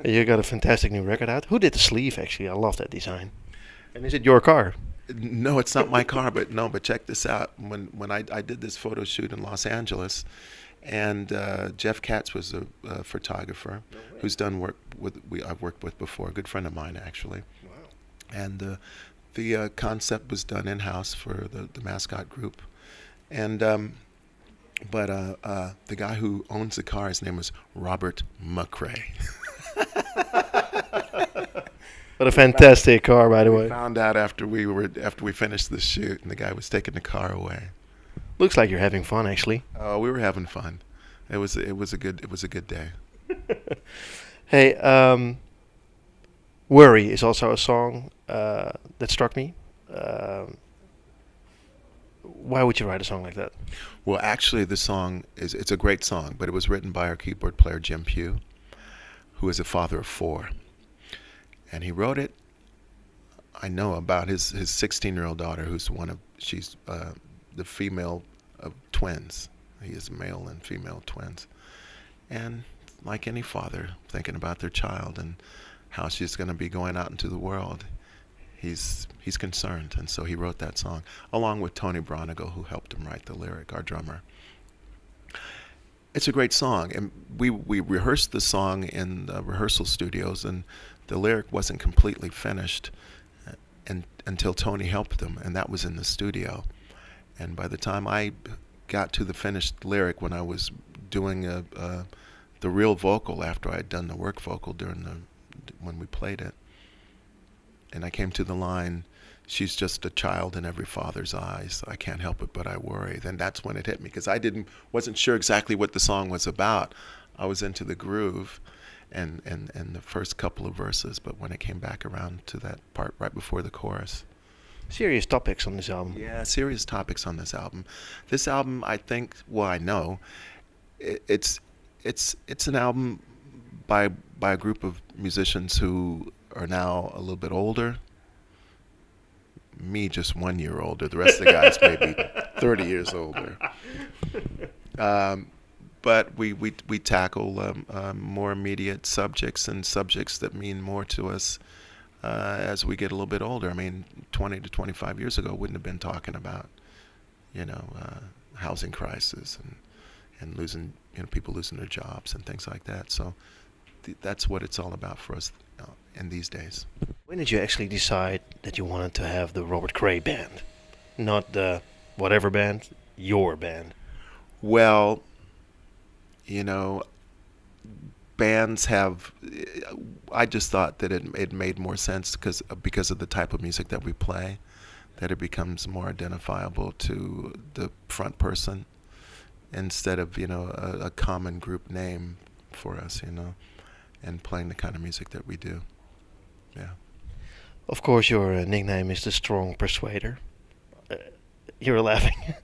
You got a fantastic new record out. Who did the sleeve, actually? I love that design. And is it your car? No, it's not my car, but no, but check this out. When I did this photo shoot in Los Angeles, and Jeff Katz was a photographer No way. who's done work with I've worked with before, a good friend of mine actually. Wow. And the concept was done in house for the mascot group, and but the guy who owns the car, his name was Robert Cray. What a fantastic car, by the We way. found out after we finished the shoot, and the guy was taking the car away. Looks like you're having fun, actually. Oh, we were having fun. It was a good day. Hey, Worry is also a song that struck me. Why would you write a song like that? Well, actually, the song it's a great song, but it was written by our keyboard player Jim Pugh, who is a father of four, and he wrote it. I know about his 16-year-old daughter, who's she's the female of twins. He is male and female twins, and like any father, thinking about their child and how she's going to be going out into the world. He's concerned, and so he wrote that song along with Tony Bronigal, who helped him write the lyric, our drummer. It's a great song, and we rehearsed the song in the rehearsal studios, and the lyric wasn't completely finished, until Tony helped them, and that was in the studio. And by the time I got to the finished lyric, when I was doing the real vocal after I had done the work vocal when we played it, and I came to the line, "She's just a child in every father's eyes. I can't help it, but I worry." Then that's when it hit me, because I wasn't sure exactly what the song was about. I was into the groove and the first couple of verses, but when it came back around to that part right before the chorus. Serious topics on this album. Yeah, serious topics on this album. This album, I think, well, I know, it's an album by a group of musicians who are now a little bit older. Me, just 1 year older. The rest of the guys maybe 30 years older. But we tackle more immediate subjects and subjects that mean more to us as we get a little bit older. I mean, 20 to 25 years ago, wouldn't have been talking about, housing crisis and losing, people losing their jobs and things like that. So that's what it's all about for us in these days. When did you actually decide that you wanted to have the Robert Cray band? Not the whatever band, your band. Well, bands have. I just thought that it made more sense because of the type of music that we play, that it becomes more identifiable to the front person instead of a common group name for us, and playing the kind of music that we do. Yeah. Of course, your nickname is the Strong Persuader. You're laughing.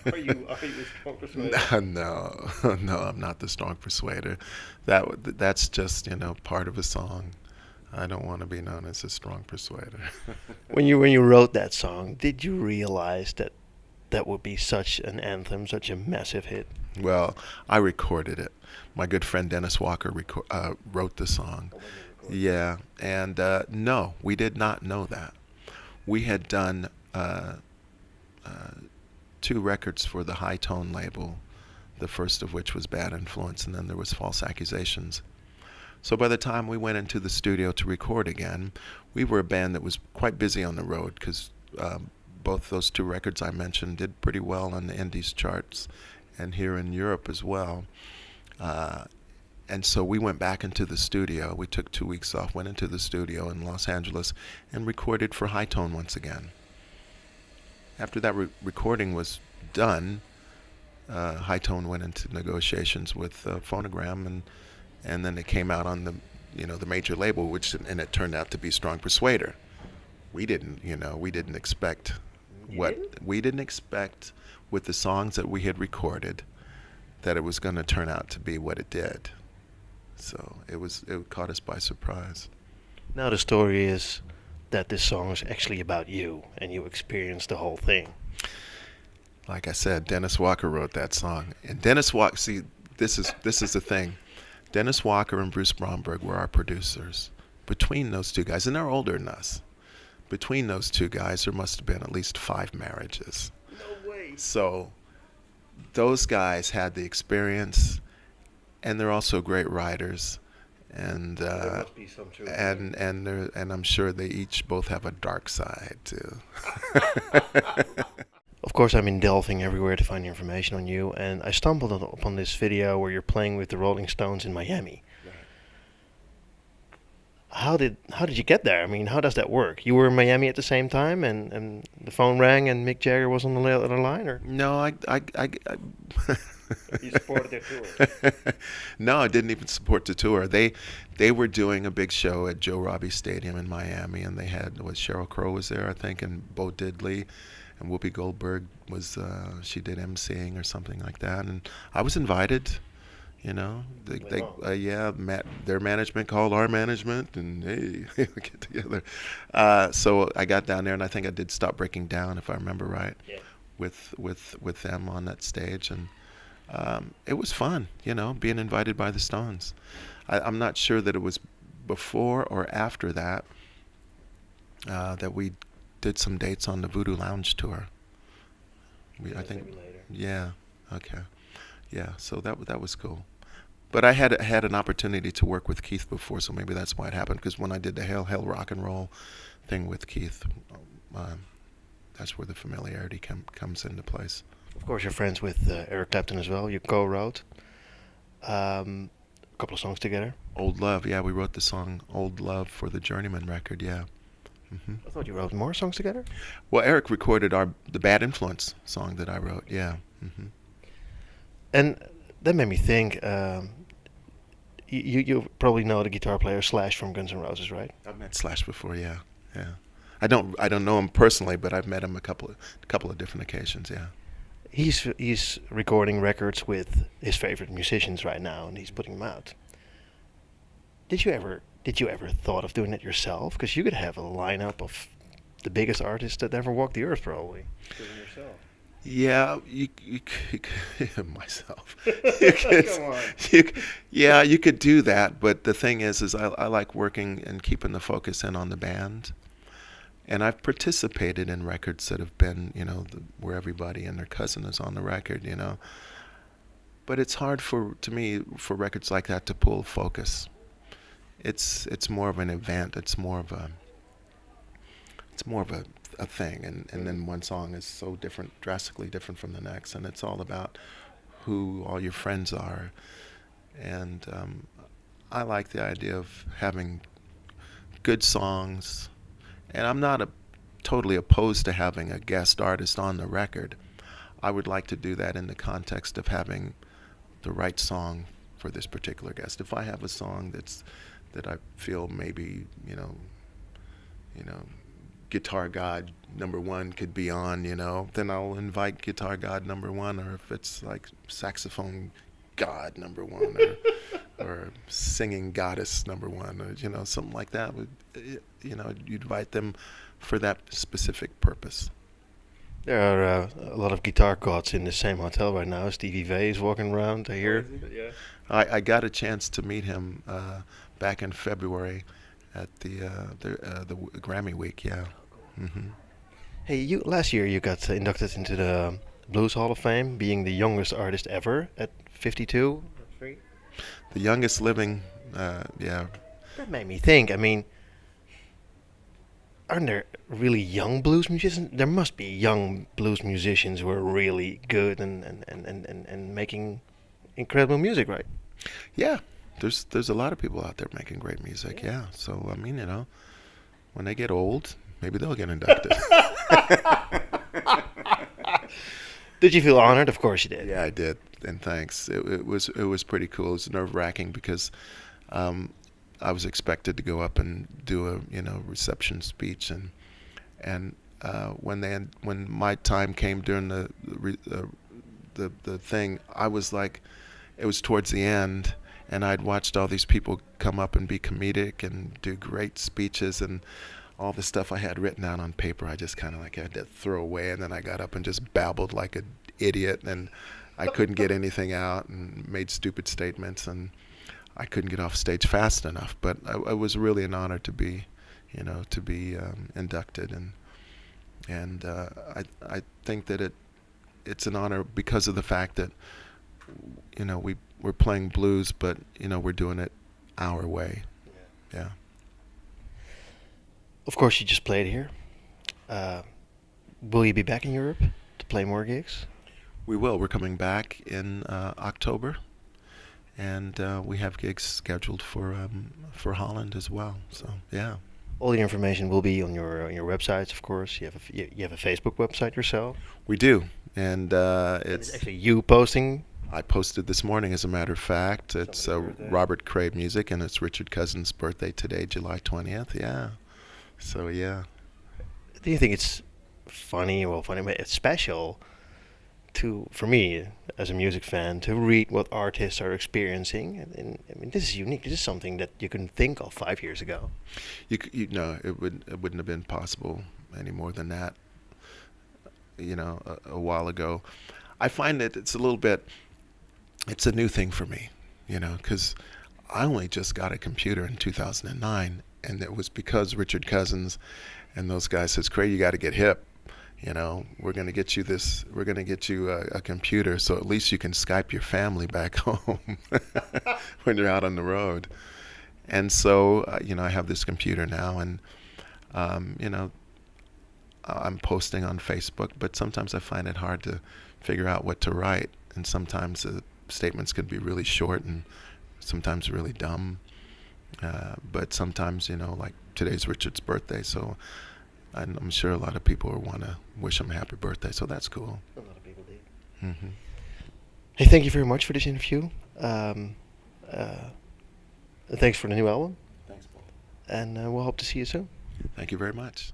Are you a strong persuader? No, no, I'm not the strong persuader. That's just part of a song. I don't want to be known as a strong persuader. When you wrote that song, did you realize that that would be such an anthem, such a massive hit? Well, I recorded it. My good friend Dennis Walker wrote the song. Yeah, and no, we did not know that. We had done 2 records for the High Tone label, the first of which was Bad Influence, and then there was False Accusations. So by the time we went into the studio to record again, we were a band that was quite busy on the road, because both those 2 records I mentioned did pretty well on the Indies charts and here in Europe as well. And so we went back into the studio. We took 2 weeks off, went into the studio in Los Angeles, and recorded for High Tone once again. After that recording was done, High Tone went into negotiations with Phonogram, and then it came out on the major label, and it turned out to be Strong Persuader. We didn't expect we didn't expect with the songs that we had recorded that it was going to turn out to be what it did. So it caught us by surprise. Now the story is that this song is actually about you, and you experienced the whole thing. Like I said, Dennis Walker wrote that song, and Dennis Walker. See, this is the thing. Dennis Walker and Bruce Bromberg were our producers. Between those two guys, and they're older than us, between those two guys, there must have been at least 5 marriages. No way. So those guys had the experience, and they're also great writers. And There must be some truth. and I'm sure they each both have a dark side too. Of course, I've been delving everywhere to find information on you, and I stumbled upon this video where you're playing with the Rolling Stones in Miami. Right. How did you get there? I mean, how does that work? You were in Miami at the same time, and the phone rang, and Mick Jagger was on the other line, or No, I you supported their tour? No, I didn't even support the tour. They were doing a big show at Joe Robbie Stadium in Miami, and they had Sheryl Crow was there, I think, and Bo Diddley, and Whoopi Goldberg was she did emceeing or something like that, and I was invited. You know, their management called our management, and hey, we get together. So I got down there, and I think I did Stop Breaking Down, if I remember right, Yeah. with them on that stage, and it was fun, you know, being invited by the Stones. I'm not sure that it was before or after that that we did some dates on the Voodoo Lounge tour. I think, maybe later. yeah, okay, yeah. So that was cool. But I had an opportunity to work with Keith before, so maybe that's why it happened. Because when I did the Hail Hail Rock and Roll thing with Keith, that's where the familiarity comes into place. Of course, you're friends with Eric Clapton as well. You co-wrote a couple of songs together. Old Love, yeah, we wrote the song Old Love for the Journeyman record, yeah. Hmm. I thought you wrote more songs together. Well, Eric recorded the Bad Influence song that I wrote, yeah. Hmm. And that made me think. You probably know the guitar player Slash from Guns N' Roses, right? I've met Slash before, yeah. I don't know him personally, but I've met him a couple of different occasions, yeah. He's recording records with his favorite musicians right now, and he's putting them out. Did you ever thought of doing it yourself? Because you could have a lineup of the biggest artists that ever walked the earth, probably. Doing it yourself. Yeah, you myself. You could, Come on. you could do that, but the thing is I like working and keeping the focus in on the band. And I've participated in records that have been, you know, where everybody and their cousin is on the record, you know. But it's hard for records like that to pull focus. It's more of an event. It's more of a thing, and then one song is so different, drastically different from the next, and it's all about who all your friends are. And I like the idea of having good songs, and I'm not totally opposed to having a guest artist on the record. I would like to do that in the context of having the right song for this particular guest. If I have a song that I feel maybe, you know, Guitar God #1 could be on, you know, then I'll invite Guitar God #1, or if it's like Saxophone God #1, or Singing Goddess #1, or, you know, something like that. You know, you'd invite them for that specific purpose. There are a lot of guitar gods in the same hotel right now. Stevie Vai is walking around here. Yeah. I got a chance to meet him back in February at the Grammy week, yeah. Mm-hmm. Hey, last year you got inducted into the Blues Hall of Fame, being the youngest artist ever at 52. The youngest living, yeah. That made me think. I mean, aren't there really young blues musicians? There must be young blues musicians who are really good and making incredible music, right? Yeah, there's a lot of people out there making great music, yeah. So, I mean, you know, when they get old, maybe they'll get inducted. Did you feel honored? Of course you did. Yeah, I did, and thanks. It was pretty cool. It was nerve-wracking because I was expected to go up and do a reception speech, and when my time came during the thing, I was like, it was towards the end, and I'd watched all these people come up and be comedic and do great speeches, and all the stuff I had written out on paper, I just kind of like had to throw away, and then I got up and just babbled like an idiot, and I couldn't get anything out and made stupid statements, and I couldn't get off stage fast enough. But it was really an honor to be, inducted, and I think that it's an honor because of the fact that we're playing blues, but we're doing it our way. Yeah. Of course, you just played here. Will you be back in Europe to play more gigs? We will. We're coming back in October, and we have gigs scheduled for Holland as well. So yeah. All the information will be on your websites, of course. You have a Facebook website yourself. We do, and It's actually you posting. I posted this morning, as a matter of fact. It's Robert Cray music, and it's Richard Cousins' birthday today, July 20th. Yeah. So yeah. Do you think it's funny? Well, funny, but it's special for me as a music fan to read what artists are experiencing. And I mean, this is unique. This is something that you couldn't think of 5 years ago. It wouldn't have been possible any more than that. A while ago. I find that it's a new thing for me, because I only just got a computer in 2009, and it was because Richard Cousins and those guys says, Cray, you got to get hip. We're going to get you a computer, so at least you can Skype your family back home when you're out on the road. And so, I have this computer now, and, I'm posting on Facebook, but sometimes I find it hard to figure out what to write. And sometimes the statements can be really short and sometimes really dumb. But sometimes, like today's Richard's birthday, so I'm sure a lot of people want to wish him a happy birthday, so that's cool. A lot of people do. Mm-hmm. Hey, thank you very much for this interview. Thanks for the new album. Thanks, Paul. And we'll hope to see you soon. Thank you very much.